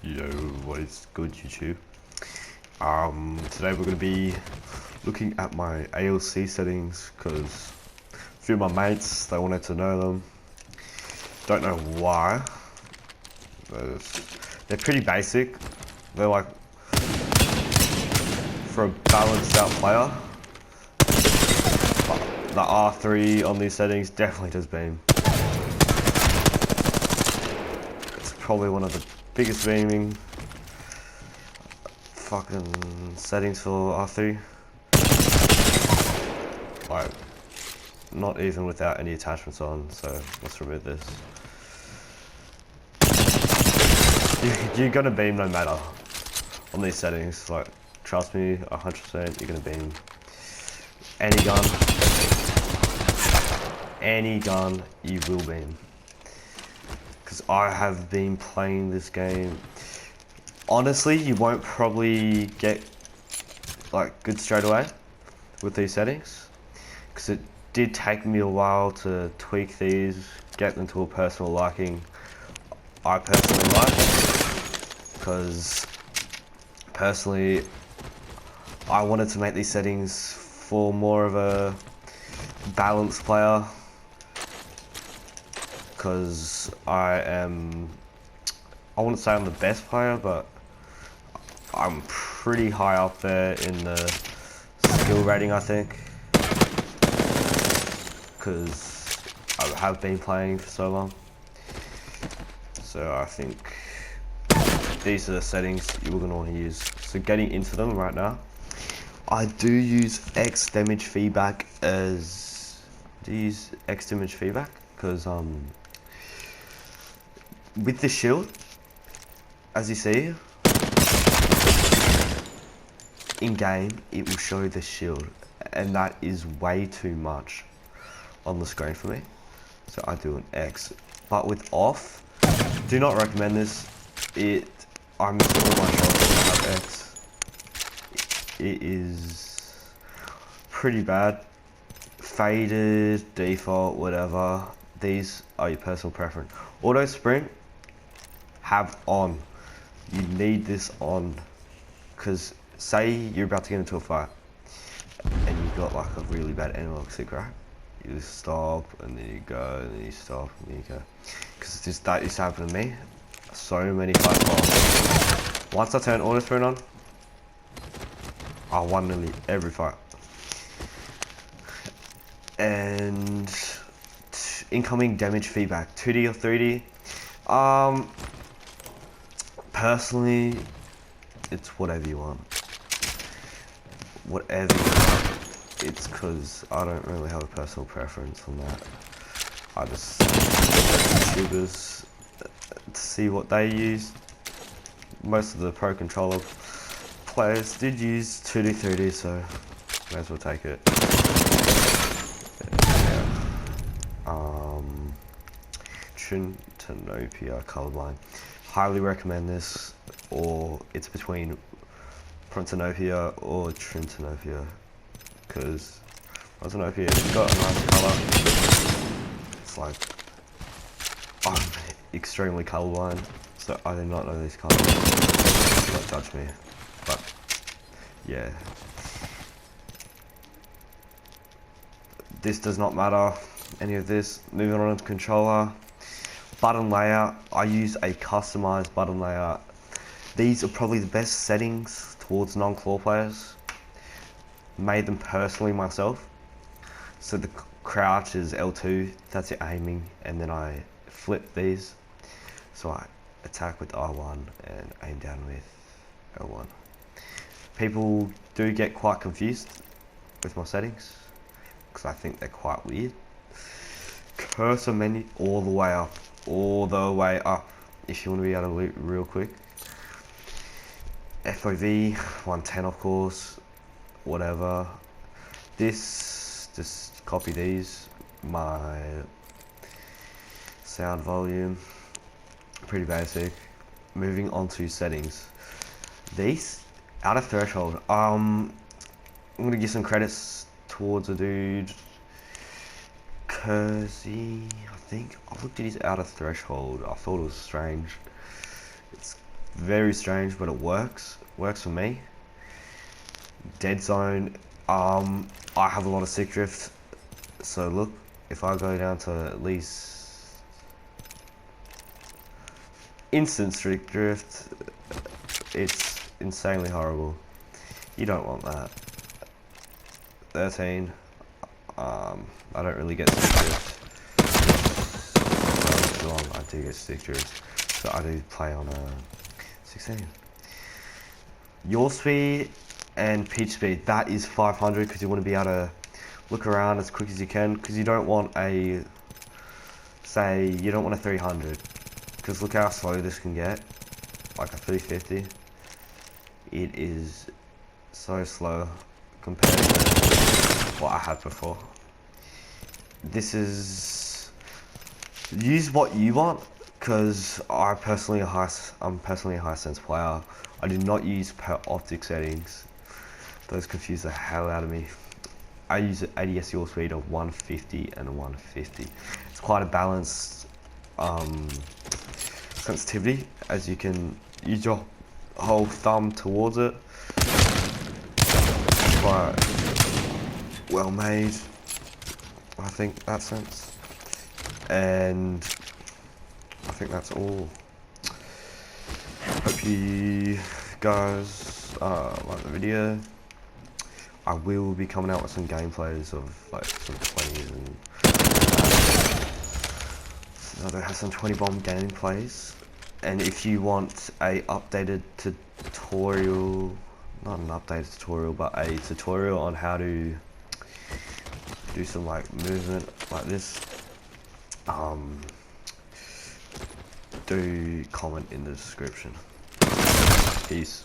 Yo, what is good, YouTube? Today we're going to be looking at my ALC settings because a few of my mates, they wanted to know them. Don't know why. They're pretty basic. They're like, for a balanced out player, the R3 on these settings definitely does beam. It's probably one of the biggest beaming fucking settings for R3. Like, not even without any attachments on, so let's remove this. You're gonna beam no matter on these settings, like, trust me, 100% you're gonna beam. Any gun you will beam. Because I have been playing this game. Honestly, you won't probably get like good straight away with these settings, because it did take me a while to tweak these, get them to a personal liking I personally like, because personally I wanted to make these settings for more of a balanced player, because I wouldn't say I'm the best player, but I'm pretty high up there in the skill rating, I think, because I have been playing for so long. So I think these are the settings you're going to want to use. So getting into them right now, I do use X damage feedback because with the shield, as you see, in game, it will show the shield, and that is way too much on the screen for me. So I do an X, but with off, do not recommend this. I'm installing my shots without X. It is pretty bad. Faded, default, whatever. These are your personal preference. Auto sprint, have on. You need this on, because say you're about to get into a fight and you've got like a really bad analog stick, right? You just stop and then you go and then you stop and then you go. Because that used to happen to me so many fights. Once I turned auto sprint on, I won nearly every fight. And incoming damage feedback, 2D or 3D. Personally, it's whatever you want. Whatever you want. It's because I don't really have a personal preference on that. I just YouTubers to see what they use. Most of the pro controller players did use 2D, 3D, so may as well take it. Yeah. Trintanopia Colorblind. Highly recommend this, or it's between Frontanopia or Trintanopia, because Frontanopia has got a nice colour. It's like, I'm extremely colourblind, so I do not know these colours. Do not judge me, but yeah. This does not matter, any of this. Moving on to controller. Button layout, I use a customized button layout. These are probably the best settings towards non-claw players. Made them personally myself. So the crouch is L2, that's your aiming, and then I flip these. So I attack with R1 and aim down with L1. People do get quite confused with my settings, because I think they're quite weird. Cursor menu all the way up. All the way up, if you want to be able to loot real quick. FOV 110, of course, whatever. This, just copy these. My sound volume, pretty basic. Moving on to settings. These out of threshold. I'm gonna give some credits towards a dude, Kersey, I think. I looked at his out of threshold. I thought it was strange. It's Very strange, but it works. Works for me. Dead zone. I have a lot of stick drift. So look, if I go down to at least instant stick drift, it's insanely horrible. You don't want that. 13. I don't really get stick drift. I do get stick drift, so I do play on a 16. Your speed and pitch speed, that is 500 because you want to be able to look around as quick as you can, because you don't want a, say, you don't want a 300, because look how slow this can get, like a 350. It is so slow compared to what I had before. This is, use what you want, because I'm personally a high sense player. I do not use per optic settings. Those confuse the hell out of me. I use an ADS yaw speed of 150 and 150. It's quite a balanced sensitivity, as you can use your whole thumb towards it. Quite well made, I think, that sense. And I think that's all. Hope you guys like the video. I will be coming out with some gameplays of like some 20s and so I have some 20 bomb gameplays. And if you want a updated tutorial, not an updated tutorial, but a tutorial on how to do some like movement like this, do comment in the description. Peace.